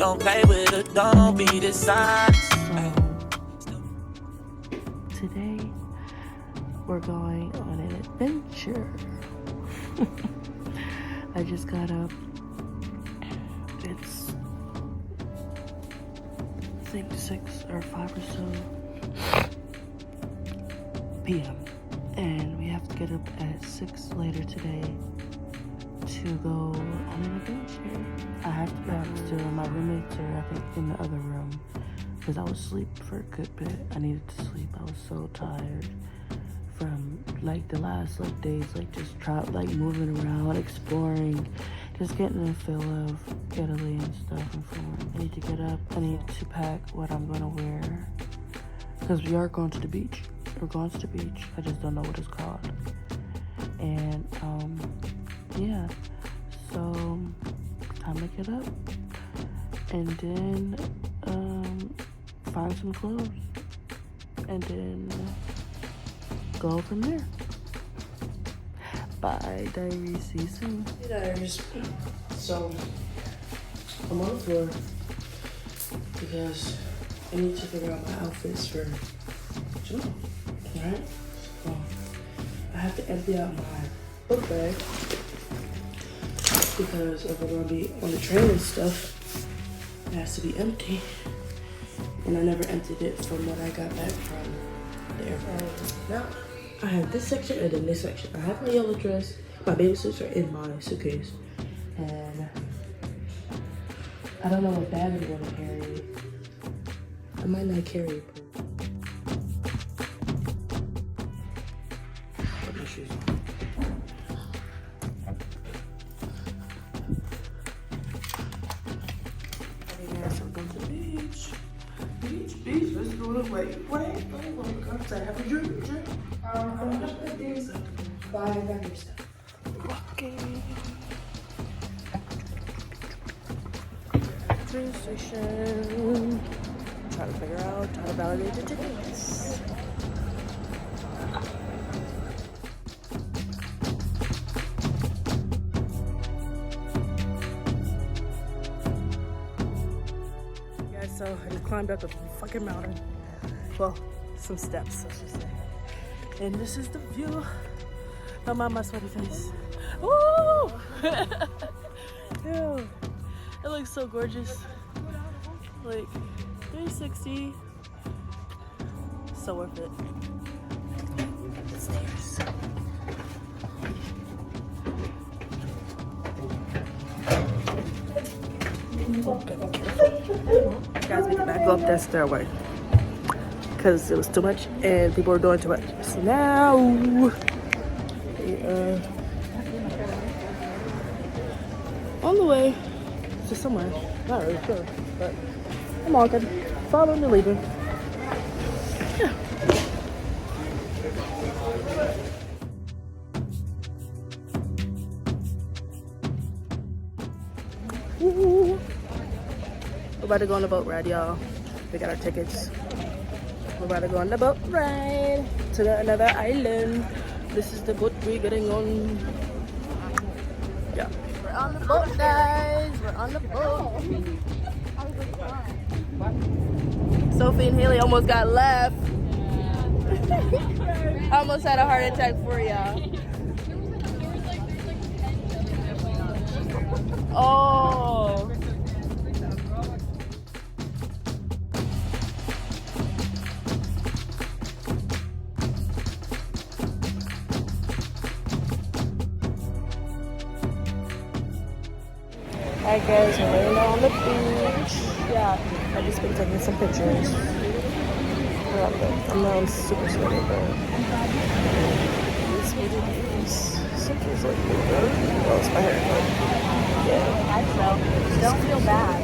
Don't play with it, don't be dishonest. Today, we're going on an adventure. I just got up. It's, I think 6 or 5 or so p.m. And we have to get up at 6 later today to go on an adventure. I have to be honest too, my roommates are, I think, in the other room because I was asleep for a good bit. I needed to sleep. I was so tired from like the last days, just moving around, exploring, just getting a feel of Italy and stuff and Florence. I need to get up. I need to pack what I'm gonna wear because we are going to the beach. We're going to the beach. I just don't know what it's called. And yeah, so time to get up and then find some clothes and then go from there. Bye, diaries. See you soon. Hey, diaries. So I'm on the floor because I need to figure out my outfits for July. Alright? So I have to empty out my book bag because if we're gonna be on the train and stuff, it has to be empty. And I never emptied it from when I got back from the airport. Now I have this section and then this section. I have my yellow dress. My baby suits are in my suitcase. And I don't know what bag I'm gonna carry. I might not carry it. Put my shoes on. Beach, let's go. Wait. Come have a drink. Bye, I got your stuff. Walking. Train station. Trying to figure out how to validate the tickets. So I just climbed up a fucking mountain. Well, some steps, I should say. And this is the view. Don't mind my sweaty face. Woo! Ew. It looks so gorgeous. Like 360. So worth it. The stairs. Guys, we cannot go up that stairway because it was too much and people were doing too much. So now we are on the way to somewhere. Not really sure, but I'm walking, following the leader. Yeah. Woo. We're about to go on the boat ride, y'all. We got our tickets. We're about to go on the boat ride to another island. This is the boat we're getting on. Yeah. We're on the boat, guys. We're on the boat. Sophie and Haley almost got left. I almost had a heart attack for y'all. Oh. Hi guys, we're laying down on the beach. Yeah, I've just been taking some pictures. I know I'm super sweaty, but it's what it is. Something's like oh, it's my hair. Yeah. I felt. Don't feel bad.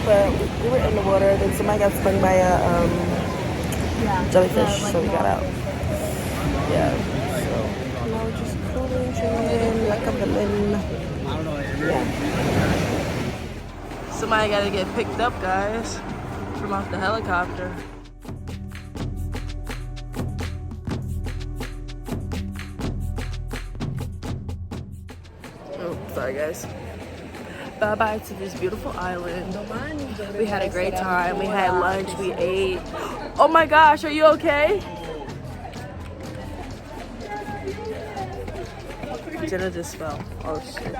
But we were in the water, then somebody got stung by a jellyfish, so we got out. Yeah. So now we're just cooling, chilling, like a villain. Yeah. Somebody gotta get picked up, guys, from off the helicopter. Oh, sorry guys. bye-bye to this beautiful island. We had a great time. We had lunch. We ate. Oh my gosh, are you okay? Jenna just fell. Oh shit.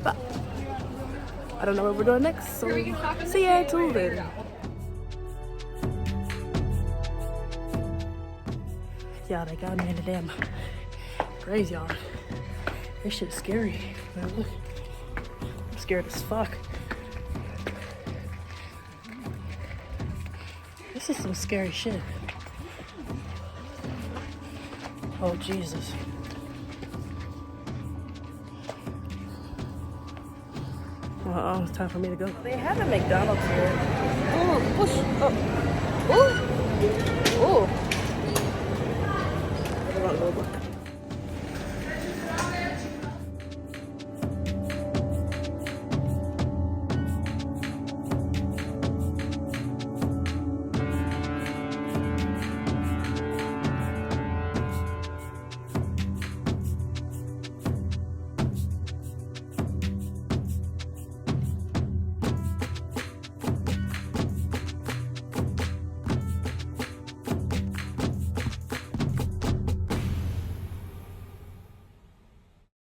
But I don't know what we're doing next, so see ya till then. Y'all, they got me in the damn crazy, y'all. This shit's scary. Man, look. I'm scared as fuck. This is some scary shit. Oh, Jesus. It's time for me to go. They have a McDonald's here. Ooh, push. Oh. Ooh. Ooh. I don't know.